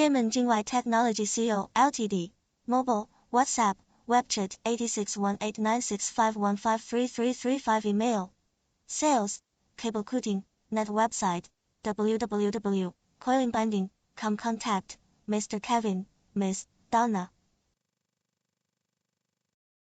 XIAMEN JINGWEI Technology Co., Ltd. Mobile, WhatsApp, WeChat 86189651533335 Email. Sales, Cable Cutting, Net Website, www.coilingbinding.com Contact, Mr. Kevin, Miss Donna.